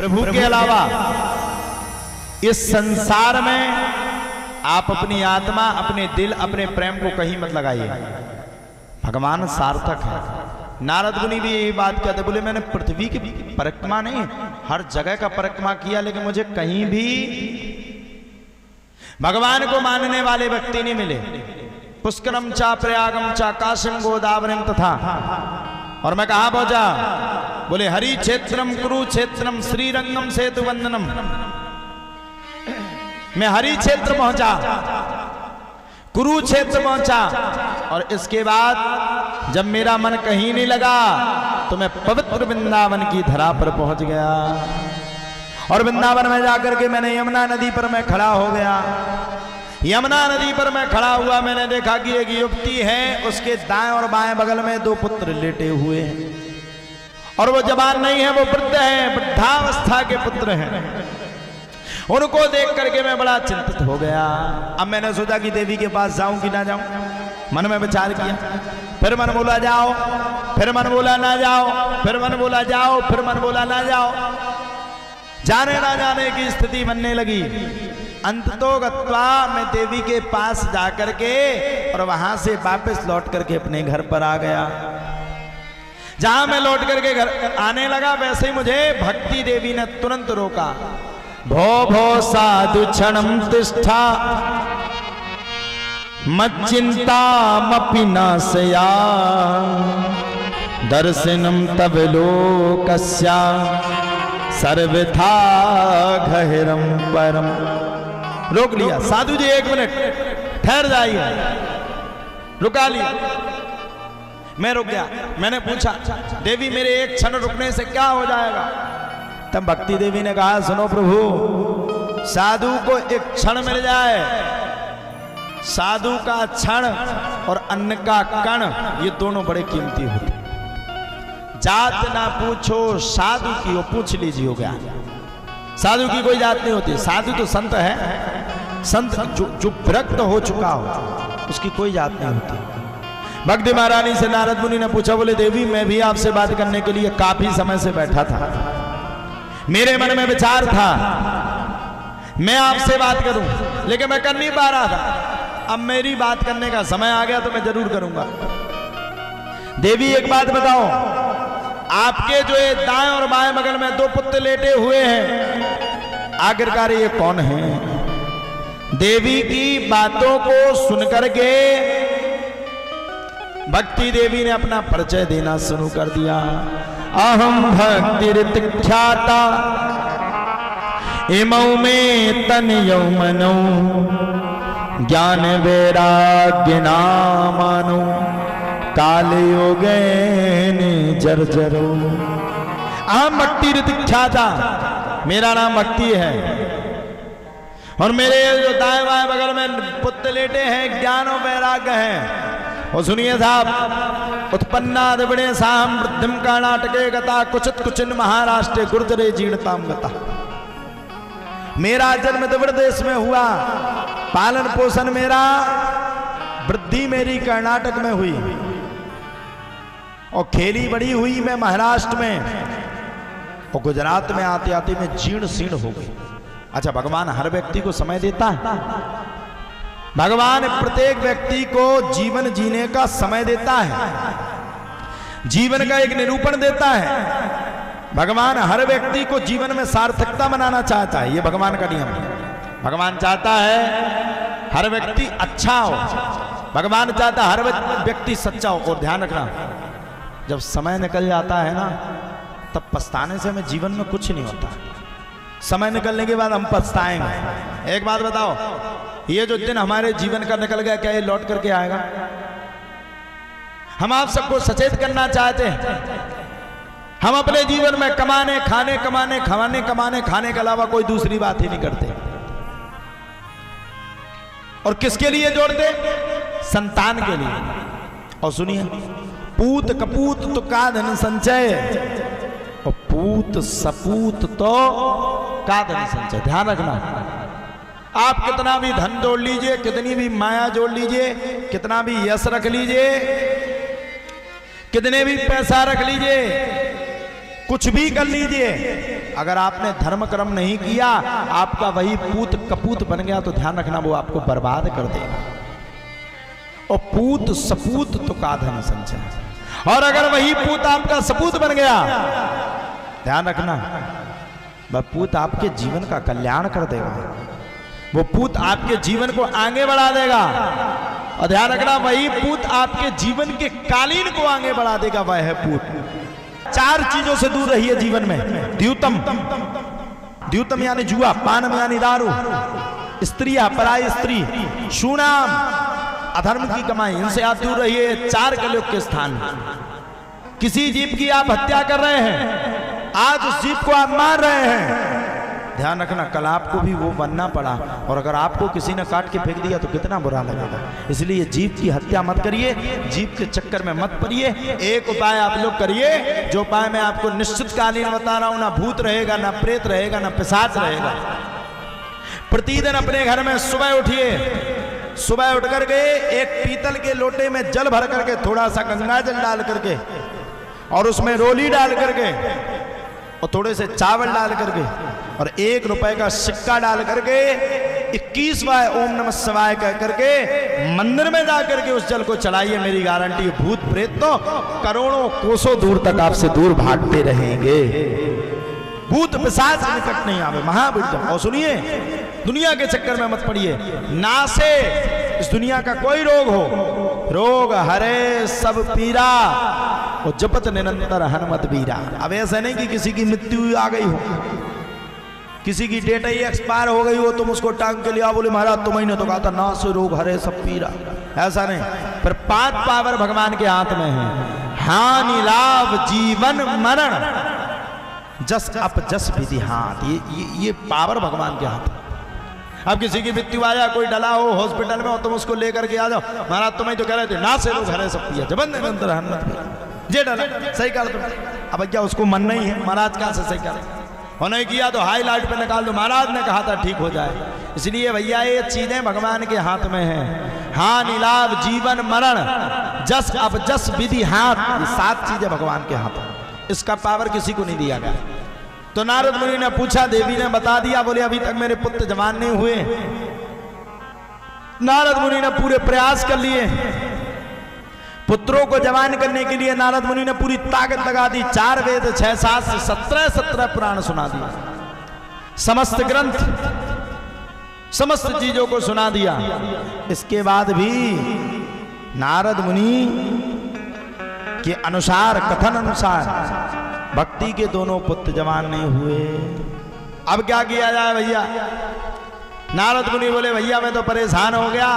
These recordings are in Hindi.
प्रभु के अलावा इस संसार में आप अपनी आत्मा, अपने दिल, अपने प्रेम को कहीं मत लगाइए। भगवान सार्थक है। नारद मुनि भी यही बात कहते, बोले मैंने पृथ्वी की परिक्रमा नहीं, हर जगह का परिक्रमा किया, लेकिन मुझे कहीं भी भगवान को मानने वाले व्यक्ति नहीं मिले। पुष्करम चा प्रयागम चा काशिम गोदावरीम तथा। और मैं कहा पहुंचा, बोले हरि क्षेत्रम कुरुक्षेत्रम श्रीरंगम सेतु वंदनम। मैं हरि क्षेत्र पहुंचा, कुरुक्षेत्र पहुंचा, और इसके बाद जब मेरा मन कहीं नहीं लगा तो मैं पवित्र वृंदावन की धरा पर पहुंच गया। और वृंदावन में जाकर के मैंने यमुना नदी पर मैं खड़ा हो गया। यमुना नदी पर मैं खड़ा हुआ, मैंने देखा कि एक युवती है, उसके दाएं और बाएं बगल में दो पुत्र लेटे हुए हैं, और वो जवान नहीं है, वो वृद्ध है, वृद्धावस्था के पुत्र हैं। उनको देख करके मैं बड़ा चिंतित हो गया। अब मैंने सोचा कि देवी के पास जाऊं कि ना जाऊं, मन में विचार किया। फिर मन बोला जाओ, फिर मन बोला ना जाओ, फिर मन बोला जाओ, फिर मन बोला ना जाओ। जाने ना जाने की स्थिति बनने लगी। अंततो गत्वा मैं देवी के पास जाकर के और वहां से वापस लौट करके अपने घर पर आ गया। जहां मैं लौट करके घर आने लगा, वैसे ही मुझे भक्ति देवी ने तुरंत रोका। भो भो साधु क्षणम तिष्ठा मच्चिंता मपि नाशया दर्शनम तव लोकस्या सर्वथा गहरम परम। रोक लिया, साधु जी 1 मिनट ठहर जाइए। रुका लिया, मैं रुक गया। मैंने पूछा, देवी मेरे 1 क्षण रुकने से क्या हो जाएगा? तब भक्ति देवी ने कहा, सुनो प्रभु, साधु को 1 क्षण मिल जाए, साधु का क्षण और अन्न का कण, ये दोनों बड़े कीमती होते। जात ना पूछो साधु की, वो पूछ लीजिए हो गया। साधु की कोई जात नहीं होती। साधु तो संत है, संत जो विरक्त हो चुका हो, उसकी कोई जात नहीं होती। भक्ति महारानी से नारद मुनि ने पूछा, बोले देवी मैं भी आपसे बात करने के लिए काफी समय से बैठा था, मेरे मन में विचार था मैं आपसे बात करूं, लेकिन मैं कर नहीं पा रहा था। अब मेरी बात करने का समय आ गया तो मैं जरूर करूंगा। देवी एक बात बताओ, आपके जो ये दाएं और बाएं बगल में 2 पुत्र लेटे हुए हैं, आखिरकार ये कौन है? देवी की बातों को सुनकर के भक्ति देवी ने अपना परिचय देना शुरू कर दिया। अहम भक्तिरित्ख्याता इमौ में तनयौ मनो ज्ञान वैराग्य नामानो काल योगेन जर्जरो। अहम भक्तिरित्ख्याता, मेरा नाम भक्ति है, और मेरे जो दाएं बाएं बगल में पुत्र लेटे हैं ज्ञान और वैराग्य हैं। और सुनिए साहब, उत्पन्ना दिवणे साम वृद्धिम कर्नाटके गता कुचित कुचिन महाराष्ट्र गुर्जरे जीर्णताम गता। मेरा जन्म दिवण देश में हुआ, पालन पोषण मेरा, वृद्धि मेरी कर्नाटक में हुई, और खेली बड़ी हुई मैं महाराष्ट्र में, और गुजरात में आते आते मैं जीर्ण शीर्ण हो गई। अच्छा, भगवान हर व्यक्ति को समय देता है। भगवान प्रत्येक व्यक्ति को जीवन जीने का समय देता है, जीवन का एक निरूपण देता है। भगवान हर व्यक्ति को जीवन में सार्थकता बनाना चाहता है, ये भगवान का नियम है। भगवान चाहता है हर व्यक्ति अच्छा हो, भगवान चाहता है हर व्यक्ति सच्चा हो। और ध्यान रखना, जब समय निकल जाता है ना, तब पछताने से हमें जीवन में कुछ नहीं होता। समय निकलने के बाद हम पछताएंगे। एक बात बताओ, ये जो दिन हमारे जीवन का निकल गया, क्या ये लौट करके आएगा? हम आप सबको सचेत करना चाहते हैं। हम अपने जीवन में कमाने खाने कमाने खवाने कमाने खाने के अलावा कोई दूसरी बात ही नहीं करते। और किसके लिए जोड़ते? संतान के लिए। और सुनिए, पूत कपूत तो का धन संचय, और पूत सपूत तो का धन संचय। ध्यान रखना, आप कितना भी धन जोड़ लीजिए, कितनी भी माया जोड़ लीजिए, कितना भी यश रख लीजिए, कितने भी पैसा रख लीजिए, कुछ भी कर लीजिए, अगर आपने धर्म कर्म नहीं किया, आपका वही पूत कपूत बन गया तो ध्यान रखना वो आपको बर्बाद कर देगा। और पूत सपूत तो काधन संचय, और अगर वही पूत आपका सपूत बन गया, ध्यान रखना वह पूत आपके जीवन का कल्याण कर देगा, वो पूत आपके जीवन को आगे बढ़ा देगा। और ध्यान रखना वही पूत आपके जीवन के कालीन को आगे बढ़ा देगा। वह है पूत। 4 चीजों से दूर रहिए जीवन में। द्यूतम, द्यूतम यानी जुआ, पानम यानी दारू, स्त्रियां, पराई स्त्री, शूनाम, अधर्म की कमाई, इनसे आप दूर रहिए। 4 कलयुग के स्थान। किसी जीव की आप हत्या कर रहे हैं, आज उस जीव को आप मार रहे हैं, ध्यान रखना कल आपको भी वो बनना पड़ा। और अगर आपको किसी ने काट के फेंक दिया तो कितना बुरा लगेगा। इसलिए जीव की हत्या मत करिए, जीव के चक्कर में मत पड़िए। एक उपाय आप लोग करिए, जो उपाय मैं आपको निश्चित कालीन बता रहा हूं। ना भूत रहेगा, ना प्रेत रहेगा, ना पिशाच रहेगा। प्रतिदिन अपने घर में सुबह उठिए, सुबह उठ करके एक पीतल के लोटे में जल भर करके, थोड़ा सा गंगा जल डाल करके, और उसमें रोली डाल करके, और थोड़े से चावल डाल करके, और 1 रुपए का सिक्का डाल करके 21 बार ओम नमः शिवाय कह करके मंदिर में जा करके उस जल को चढ़ाइए। मेरी गारंटी, भूत प्रेत तो करोड़ों कोसों दूर तक आपसे दूर भागते रहेंगे। भूत पिशाच निकट नहीं आवे, महावीर। और सुनिए, दुनिया के चक्कर में मत पड़िए। ना से इस दुनिया का कोई रोग हो, रोग हरे सब पीरा, और जपत निरंतर हनुमत बीरा। अब ऐसा नहीं कि किसी की मृत्यु आ गई हो, किसी की डेट ही एक्सपायर हो गई हो, तुम उसको टांग के लिया, बोले महाराज तुम्हें तो कहा था ना से रोग हरे सब पीरा। ऐसा नहीं, पर 5 पावर भगवान के हाथ में है। हानि लाभ जीवन मरण जस अप जस विधि हाथ। ये पावर भगवान के हाथ है। अब किसी की मृत्यु आ जाए, कोई डला हो हॉस्पिटल में, हो तुम उसको लेकर के आ जाओ, महाराज तुम्हें तो कह रहे थे ना से रोग हरे सब पीरा, जबन निरंतर हनुमत जे डला। सही कहा तुम। अब क्या उसको मन नहीं है, महाराज कहां से सही करें। और नहीं किया तो हाईलाइट पे निकाल दो, महाराज ने कहा था ठीक हो जाए। इसलिए भैया ये चीजें भगवान के हाथ में हैं। हानि लाभ जीवन मरण जस अब जस विधि हाथ, ये 7 चीजें भगवान के हाथ में। इसका पावर किसी को नहीं दिया गया। तो नारद मुनि ने पूछा, देवी ने बता दिया, बोले अभी तक मेरे पुत्र जवान नहीं हुए। नारद मुनि ने पूरे प्रयास कर लिए, पुत्रों को जवान करने के लिए नारद मुनि ने पूरी ताकत लगा दी। 4 वेद 6 शास्त्र 17 पुराण सुना दिया, समस्त ग्रंथ समस्त चीजों को सुना दिया। इसके बाद भी नारद मुनि के अनुसार, कथन अनुसार भक्ति के दोनों पुत्र जवान नहीं हुए। अब क्या किया जाए भैया। नारद मुनि बोले भैया मैं तो परेशान हो गया,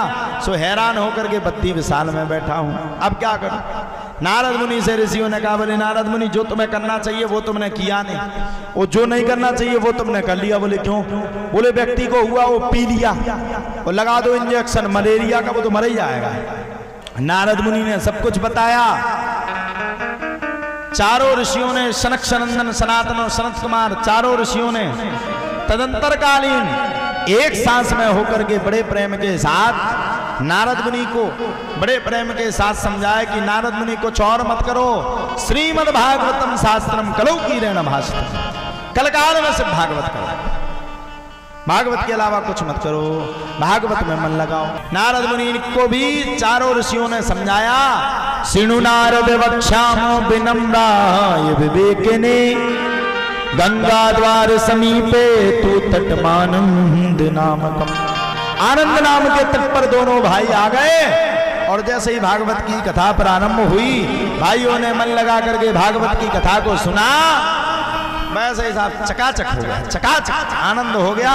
सो हैरान होकर के 32 साल में बैठा हूं, अब क्या करूं। नारद मुनि से ऋषियों ने कहा, बोले नारद मुनि जो तुम्हें करना चाहिए वो तुमने किया नहीं, और जो नहीं करना चाहिए वो तुमने कर लिया। बोले क्यों। बोले व्यक्ति को हुआ वो पी लिया, और लगा दो इंजेक्शन मलेरिया का, वो तो मर ही जाएगा। नारद मुनि ने सब कुछ बताया। चारों ऋषियों ने, सनक सनंदन सनातन और सनत कुमार, चारों ऋषियों ने तदंतर कालीन एक सांस में होकर के बड़े प्रेम के साथ नारद मुनि को बड़े प्रेम के साथ समझाया कि नारद मुनि कुछ और मत करो, श्रीमद् भागवतम शास्त्रम कलौ कीरेण भाषितम्, कलकाल में सिर्फ भागवत करो, भागवत के अलावा कुछ मत करो, भागवत में मन लगाओ। नारद मुनि को भी चारों ऋषियों ने समझाया। सिणु नारद वक्ष्यामो विनम्राय विवेकिने, गंगा द्वार समीपे तू तटमानंद नामकम। आनंद नाम के तट पर दोनों भाई आ गए, और जैसे ही भागवत की कथा प्रारंभ हुई, भाइयों ने मन लगा करके भागवत की कथा को सुना, वैसे ही साहब चकाचक हो गया, चकाचक आनंद हो गया।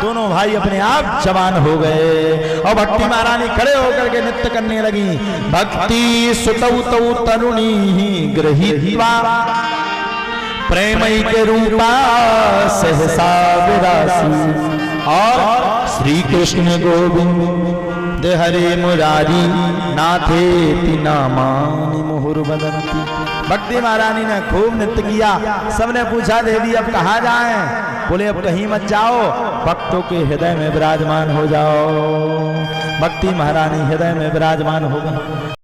दोनों भाई अपने आप जवान हो गए। और भक्ति महारानी खड़े होकर के नृत्य करने लगी। भक्ति सुतौ तौ तरुणी गृहीत्वा प्रेमई के रूपा सहसा विरासी, और श्री कृष्ण गोविंद हरे मुरारी नाथेति नामानि मुहुर्वदन्ति। भक्ति महारानी ने खूब नृत्य किया। सबने पूछा देवी अब कहाँ जाएं। बोले अब कहीं मत जाओ, भक्तों के हृदय में विराजमान हो जाओ। भक्ति महारानी हृदय में विराजमान हो गई।